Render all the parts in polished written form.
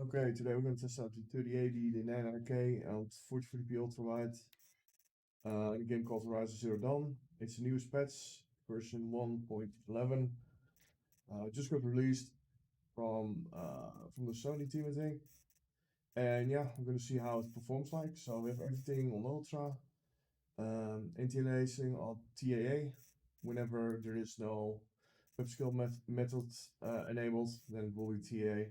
Okay, today we're going to test out the 3080, the 900K, and 4040p Ultrawide in a game called Horizon Zero Dawn. It's the newest patch, version 1.11. Just got released from the Sony team, I think. And yeah, we're going to see how it performs like. So we have everything on Ultra, anti-aliasing on TAA. Whenever there is no upscale method enabled, then it will be TAA.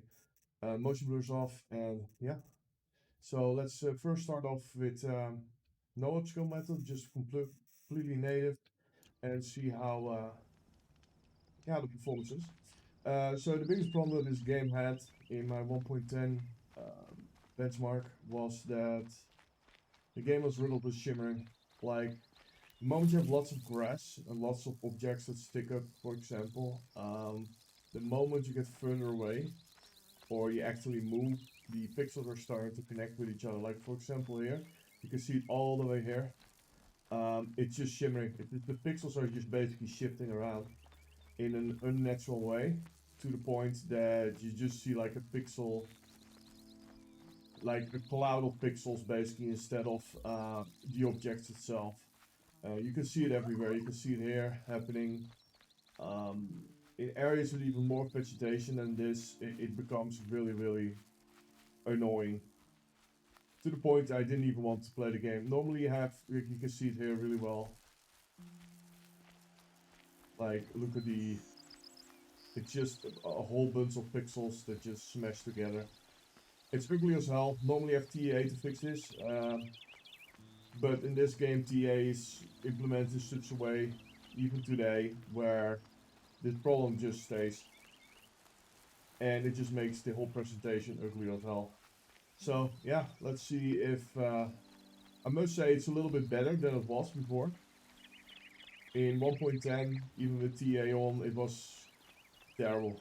Motion blur's off, and yeah. So let's first start off with no upscale method, just completely native, and see how yeah, the performance is. So the biggest problem that this game had in my 1.10 benchmark was that the game was riddled with shimmering. Like the moment you have lots of grass and lots of objects that stick up, for example, the moment you get further away or you actually move, the pixels are starting to connect with each other. Like for example here, you can see it all the way here. It's just shimmering. The pixels are just basically shifting around in an unnatural way to the point that you just see like a pixel, like a cloud of pixels basically instead of the objects itself. You can see it everywhere. You can see it here happening. Um, in areas with even more vegetation than this, it becomes really, really annoying. To the point I didn't even want to play the game. Normally you can see it here really well. Like, look at it's just a whole bunch of pixels that just smash together. It's ugly as hell. Normally I have TAA to fix this. But in this game, TAA is implemented in such a way, even today, where this problem just stays. And it just makes the whole presentation ugly as hell. So yeah, let's see if I must say it's a little bit better than it was before. In 1.10, even with TAA on, it was terrible.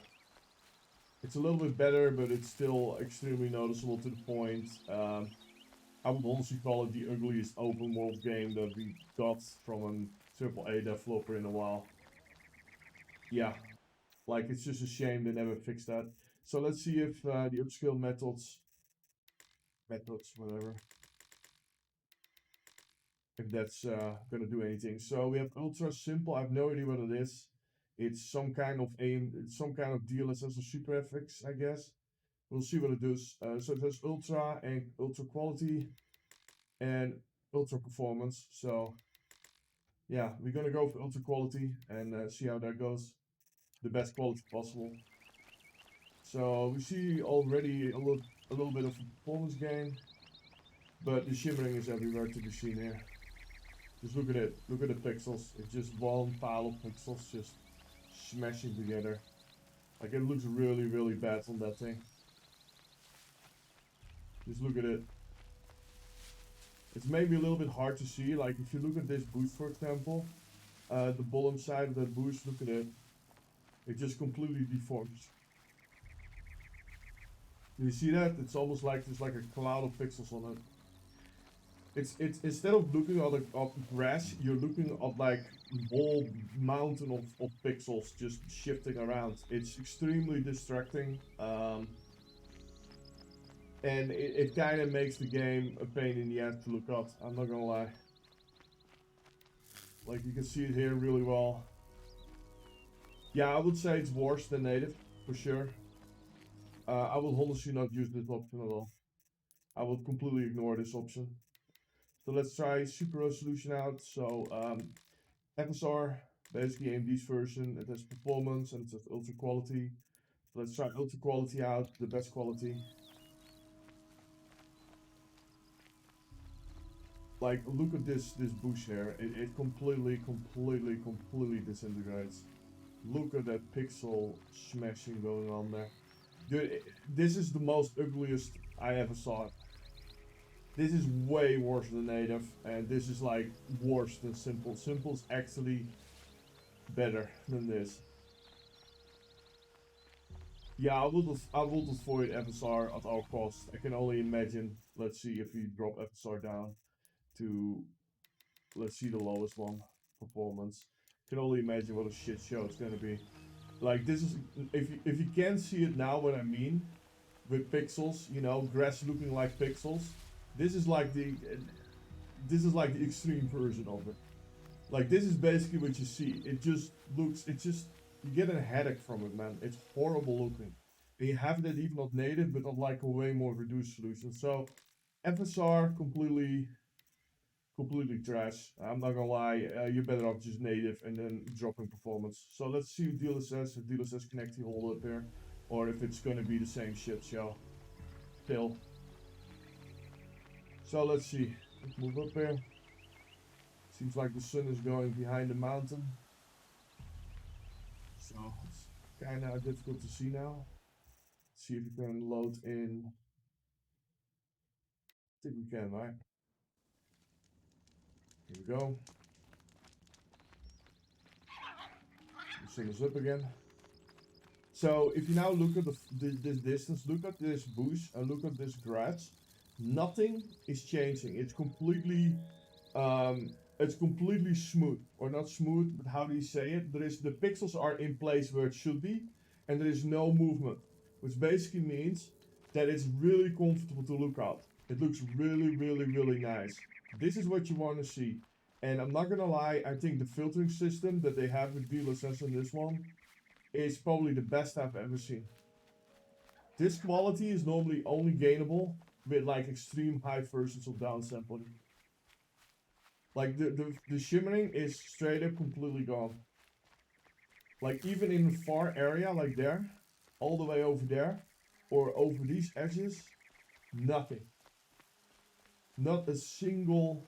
It's a little bit better, but it's still extremely noticeable to the point. I would honestly call it the ugliest open world game that we got from a AAA developer in a while. Yeah, like it's just a shame they never fixed that. So let's see if the upscale whatever, if that's gonna do anything. So we have ultra simple. I have no idea what it is. It's some kind of DLSS or super FX, I guess. We'll see what it does. So it has ultra and ultra quality and ultra performance. So yeah, we're gonna go for ultra quality and see how that goes. The best quality possible. So we see already a little bit of a performance gain, but the shimmering is everywhere to be seen here. Just look at it. Look at the pixels. It's just one pile of pixels just smashing together. Like it looks really, really bad on that thing. Just look at it. It's maybe a little bit hard to see. Like if you look at this boost, for example, the bottom side of that boost, look at it. It just completely deforms. Do you see that? It's almost like there's like a cloud of pixels on it. It's instead of looking at grass, you're looking at like a whole mountain of pixels just shifting around. It's extremely distracting. And it kind of makes the game a pain in the ass to look at. I'm not gonna lie. Like you can see it here really well. Yeah, I would say it's worse than native for sure. I would honestly not use this option at all. I would completely ignore this option. So let's try super resolution out. So FSR, basically AMD's version. It has performance and it has ultra quality. So let's try ultra quality out, the best quality. Like look at this bush here. It completely disintegrates. Look at that pixel smashing going on there. Dude, this is the most ugliest I ever saw. This is way worse than native, and this is like worse than simple. Simple's actually better than this. Yeah, I would avoid FSR at all costs. I can only imagine. Let's see if we drop FSR down to, let's see the lowest one, performance. Can only imagine what a shit show it's gonna be. Like this is, if you can't see it now, what I mean, with pixels, you know, grass looking like pixels. This is like the extreme version of it. Like, this is basically what you see. It just looks, you get a headache from it, man. It's horrible looking. And you have that even not native, but on like a way more reduced solution. So FSR completely trash. I'm not gonna lie. You're better off just native and then dropping performance. So let's see DLSS, if DLSS can actually hold up here, or if it's gonna be the same shit show. Still. So let's see. Let's move up here. Seems like the sun is going behind the mountain. So it's kind of difficult to see now. Let's see if we can load in. I think we can, right? Here we go. The sun is up again. So if you now look at this distance, look at this bush, and look at this grass, nothing is changing. It's completely smooth, or not smooth, but how do you say it? The pixels are in place where it should be, and there is no movement, which basically means that it's really comfortable to look at. It looks really, really, really nice. This is what you want to see. And I'm not gonna lie, I think the filtering system that they have with DLSS on this one is probably the best I've ever seen. This quality is normally only gainable with like extreme high versions of downsampling. Like the shimmering is straight up completely gone. Like even in a far area like there, all the way over there, or over these edges, nothing. Not a single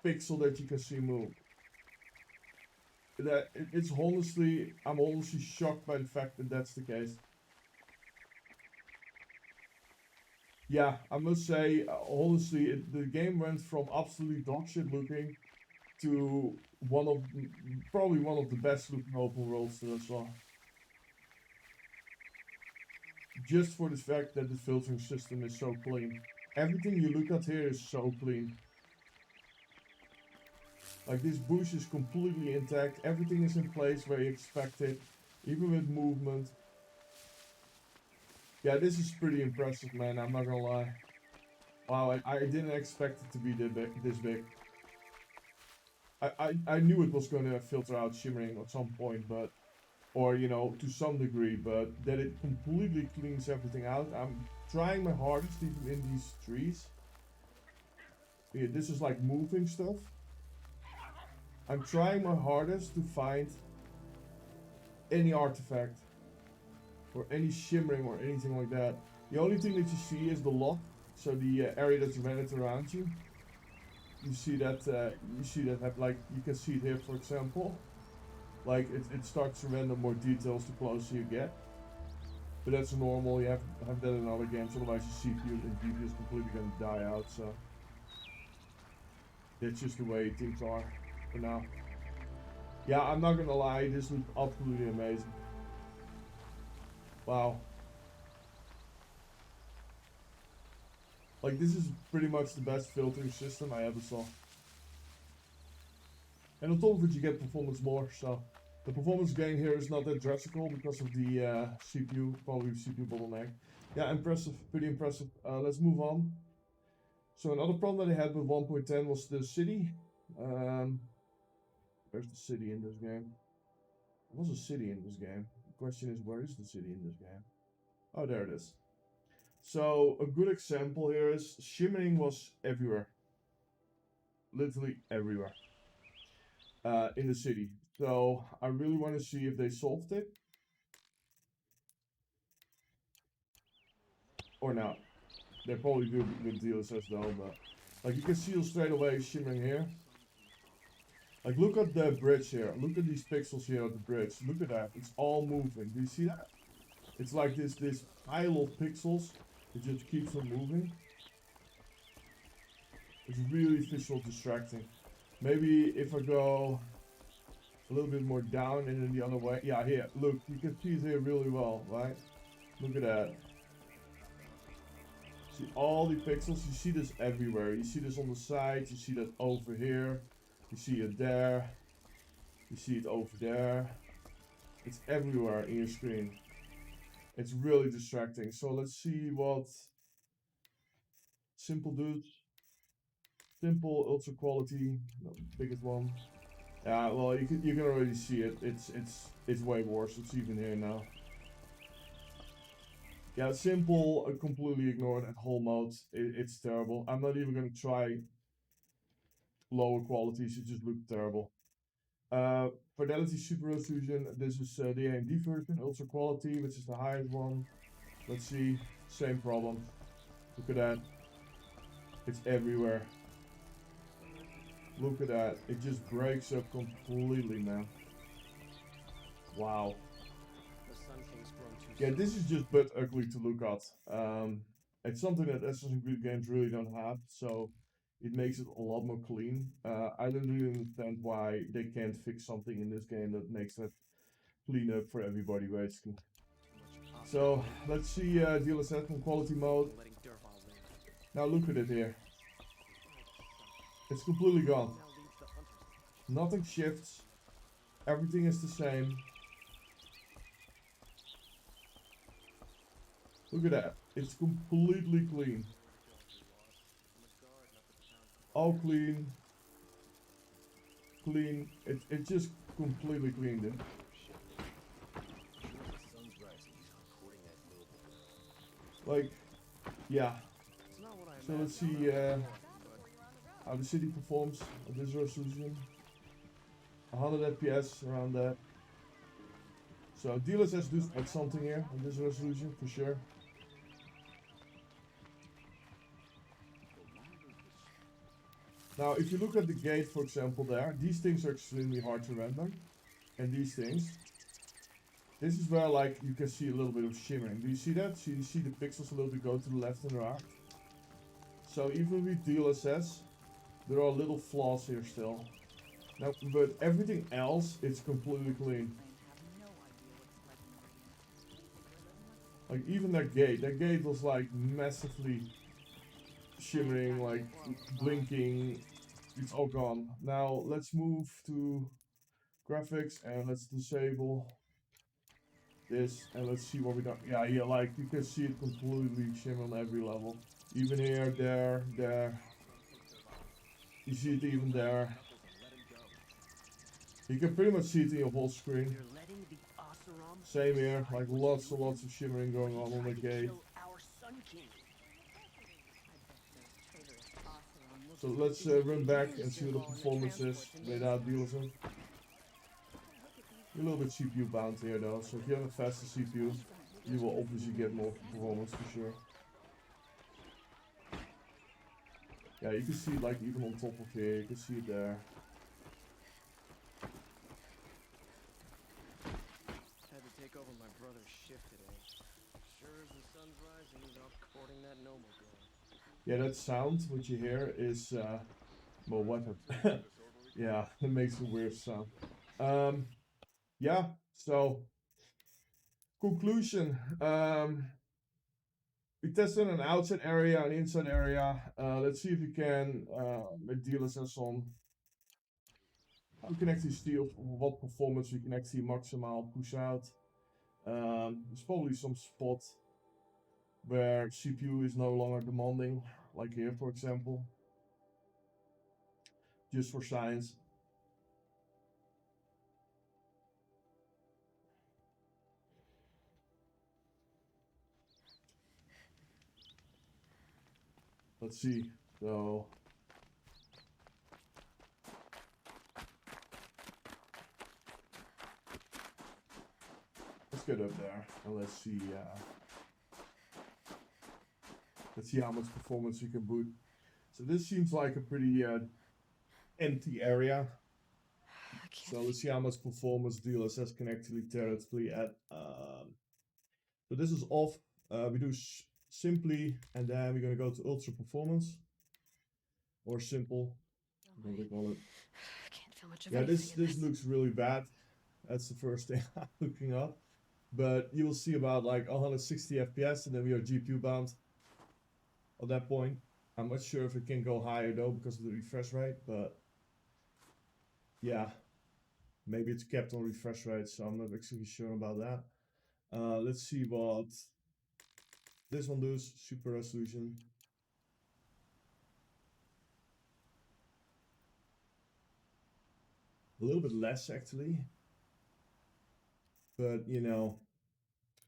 pixel that you can see move. It's honestly, I'm honestly shocked by the fact that that's the case. Yeah, I must say, honestly, the game went from absolutely dogshit looking to probably one of the best looking open worlds that I saw. Just for the fact that the filtering system is so clean. Everything you look at here is so clean. Like, this bush is completely intact, everything is in place where you expect it, even with movement. Yeah, this is pretty impressive, man, I'm not gonna lie. Wow, I didn't expect it to be this big. I knew it was gonna filter out shimmering at some point, but, or, you know, to some degree, but that it completely cleans everything out. I'm trying my hardest even in these trees. Yeah, this is like moving stuff. I'm trying my hardest to find any artifact or any shimmering or anything like that. The only thing that you see is the lock, so the area that's rendered around you. You see that like, you can see it here, for example. Like it starts to render more details the closer you get. But that's normal, you have that in other games, otherwise your CPU and GPU is completely gonna die out, so that's just the way things are for now. Yeah, I'm not gonna lie, this looks absolutely amazing. Wow. Like, this is pretty much the best filtering system I ever saw. And on top of it, you get performance more, so the performance gain here is not that drastic because of the CPU, probably CPU bottleneck. Yeah, impressive, pretty impressive. Let's move on. So another problem that I had with 1.10 was the city. Where's the city in this game? There was a city in this game. The question is, where is the city in this game? Oh, there it is. So a good example here is shimmering was everywhere. Literally everywhere. In the city. So I really want to see if they solved it. Or not. They probably do with DLSS though, but like you can see straight away shimmering here. Like look at the bridge here. Look at these pixels here at the bridge. Look at that. It's all moving. Do you see that? It's like this pile of pixels. It just keeps on moving. It's really visual distracting. Maybe if I go a little bit more down and then the other way. Yeah, here. Look, you can see it here really well, right? Look at that. See all the pixels, you see this everywhere. You see this on the side, you see that over here, you see it there, you see it over there. It's everywhere in your screen. It's really distracting. So let's see what simple does. Simple, ultra quality, the biggest one. Yeah, well, you can already see it. It's way worse. It's even here now. Yeah, simple, completely ignored at whole mode. It's terrible. I'm not even gonna try lower qualities. It just looked terrible. Fidelity Super Resolution. This is the AMD version, ultra quality, which is the highest one. Let's see, same problem. Look at that. It's everywhere. Look at that. It just breaks up completely, man. Wow. Yeah, this is just but ugly to look at. It's something that Assassin's Creed games really don't have, so it makes it a lot more clean. I don't really understand why they can't fix something in this game that makes that clean up for everybody, basically. So let's see DLSS in quality mode. Now look at it here. It's completely gone. Nothing shifts. Everything is the same. Look at that. It's completely clean. All clean. Clean. It just completely cleaned it. Like, yeah. So let's see how the city performs at this resolution. 100 FPS around that. So DLSS does add something here on this resolution for sure. Now, if you look at the gate, for example, there, these things are extremely hard to render. And these things, this is where, like, you can see a little bit of shimmering. Do you see that? So you see the pixels a little bit go to the left and right. So even with DLSS, there are little flaws here still. Now, but everything else, it's completely clean. Like, even that gate was, like, massively shimmering, like, blinking. It's all gone. Now, let's move to graphics and let's disable this and let's see what we got. Yeah, like, you can see it completely shimmer on every level. Even here, there. You see it even there. You can pretty much see it in your whole screen. Same here, like lots and lots of shimmering going on the gate. So let's run back and see what the performance is without DLSS. You're a little bit CPU bound here though, so if you have a faster CPU, you will obviously get more performance for sure. Yeah, you can see it like even on top of here, you can see it there. Had to take over my brother's shift today. Sure as the sun's rising, he's off courting that noble girl. Yeah, that sound, what you hear is, well, what? Yeah, it makes a weird sound. Yeah, so, conclusion. We tested an outside area, an inside area. Let's see if we can, with DLSS on, how we can actually see what performance we can actually maximal push out. There's probably some spot where CPU is no longer demanding, like here for example, just for science. Let's see, so let's get up there and let's see how much performance we can boot. So this seems like a pretty empty area. So let's see how much performance DLSS can actually theoretically add. So this is off. We do simply, and then we're gonna go to ultra performance or simple. What they call it. Can't feel much of Yeah, this anything looks really bad. That's the first thing I'm looking up. But you will see about like 160 FPS, and then we are GPU bound. At that point, I'm not sure if it can go higher though because of the refresh rate, but yeah, maybe it's kept on refresh rate, so I'm not actually sure about that. Let's see what this one does. Super resolution. A little bit less actually, but you know,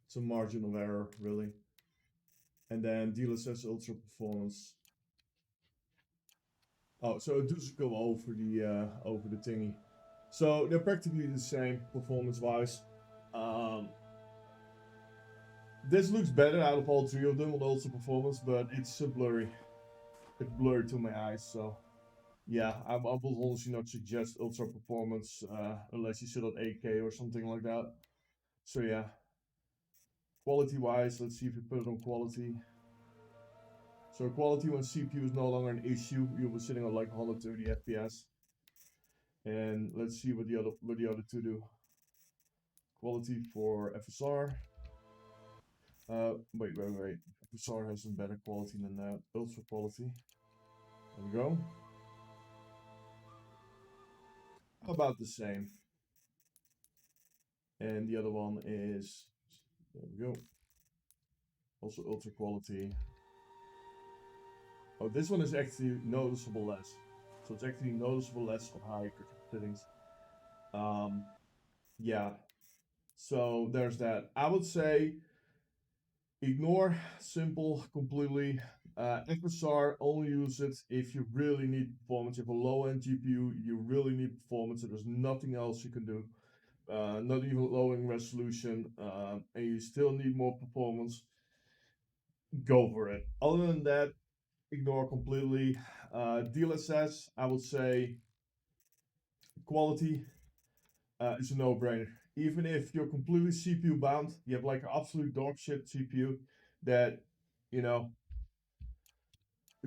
it's a margin of error really. And then DLSS Ultra Performance. Oh, so it does go over the thingy. So they're practically the same performance-wise. This looks better out of all three of them on Ultra Performance, but it's blurry. It's blurry to my eyes, so yeah, I will honestly not suggest Ultra Performance unless you sit at 8K or something like that. So yeah, quality-wise, let's see if we put it on quality. So quality when CPU is no longer an issue, you'll be sitting on like 130 FPS. And let's see what the other two do. Quality for FSR. Wait. FSR has some better quality than that. Ultra quality. There we go. About the same. And the other one is, there we go. Also ultra quality. Oh, this one is actually noticeable less. So it's actually noticeable less of high settings. Yeah. So there's that. I would say ignore simple completely. FSR, only use it if you really need performance. You have a low-end GPU, you really need performance, and there's nothing else you can do. Not even lowering resolution, and you still need more performance. Go for it. Other than that, ignore completely. DLSS, I would say quality is a no-brainer. Even if you're completely CPU bound, you have like an absolute dog shit CPU that, you know,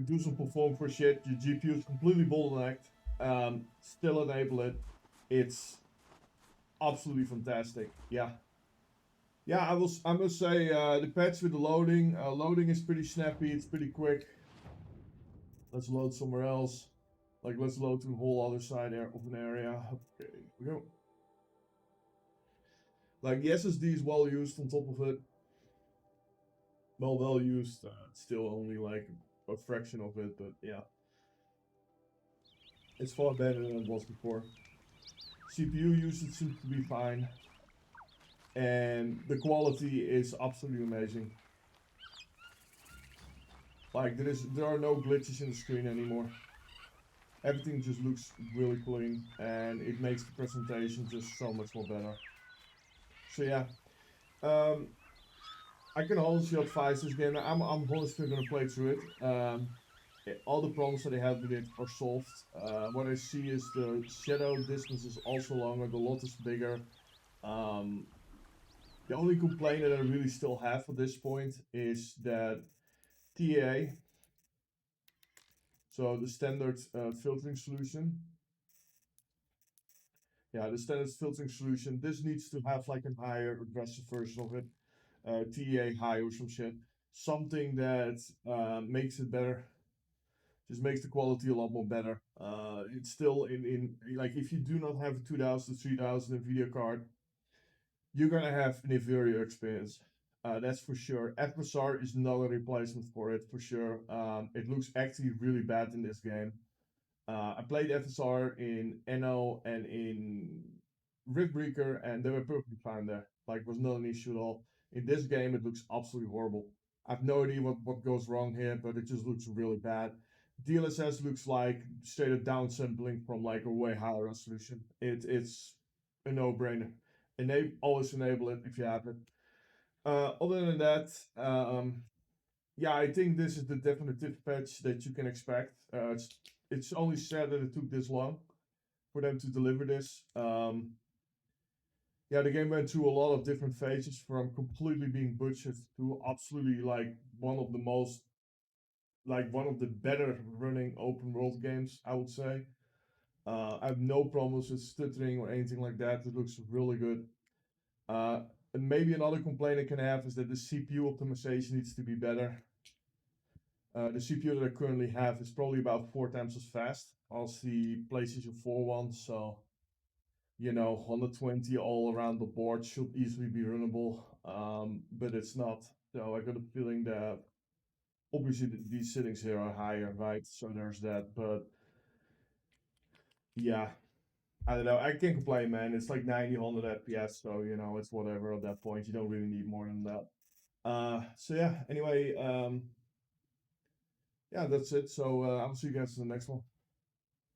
do some perform for shit. Your GPU is completely bottlenecked. Still enable it. It's absolutely fantastic. Yeah. Yeah, I must say the patch with the loading is pretty snappy. It's pretty quick. Let's load somewhere else. Like let's load to a whole other side of an area. Okay, here we go. Like the SSD is well used on top of it. Well used. Still only like a fraction of it, but yeah. It's far better than it was before. CPU usage seems to be fine. And the quality is absolutely amazing. Like there are no glitches in the screen anymore. Everything just looks really clean and it makes the presentation just so much more better. So yeah. I can honestly advise this game. I'm honestly gonna play through it. All the problems that I had with it are solved. What I see is the shadow distance is also longer, the lot is bigger. The only complaint that I really still have at this point is that TAA, so the standard filtering solution. Yeah, the standard filtering solution. This needs to have like a higher aggressive version of it. TAA high or some shit. Something that makes it better. Just makes the quality a lot more better. It's still in like if you do not have a 2000 3000 video card, you're gonna have an inferior experience. That's for sure. FSR is not a replacement for it for sure. It looks actually really bad in this game. I played FSR in NO and in Riftbreaker, and they were perfectly fine there. Like, was not an issue at all. In this game, it looks absolutely horrible. I have no idea what goes wrong here, but it just looks really bad. DLSS looks like straight up downsampling from like a way higher resolution. It's a no-brainer. Always enable it if you have it. Other than that, yeah, I think this is the definitive patch that you can expect. It's only sad that it took this long for them to deliver this. Yeah, the game went through a lot of different phases from completely being butchered to absolutely like one of the better running open world games, I would say. I have no problems with stuttering or anything like that. It looks really good. And maybe another complaint I can have is that the CPU optimization needs to be better. The CPU that I currently have is probably about 4 times as fast as the PlayStation 4 one, so 120 all around the board should easily be runnable. but it's not. So I got a feeling that obviously these settings here are higher, right? So there's that, but yeah, I don't know. I can't complain, man. It's like 90, 100 FPS, so you know, it's whatever at that point. You don't really need more than that. So yeah, anyway, yeah, that's it. So I'll see you guys in the next one.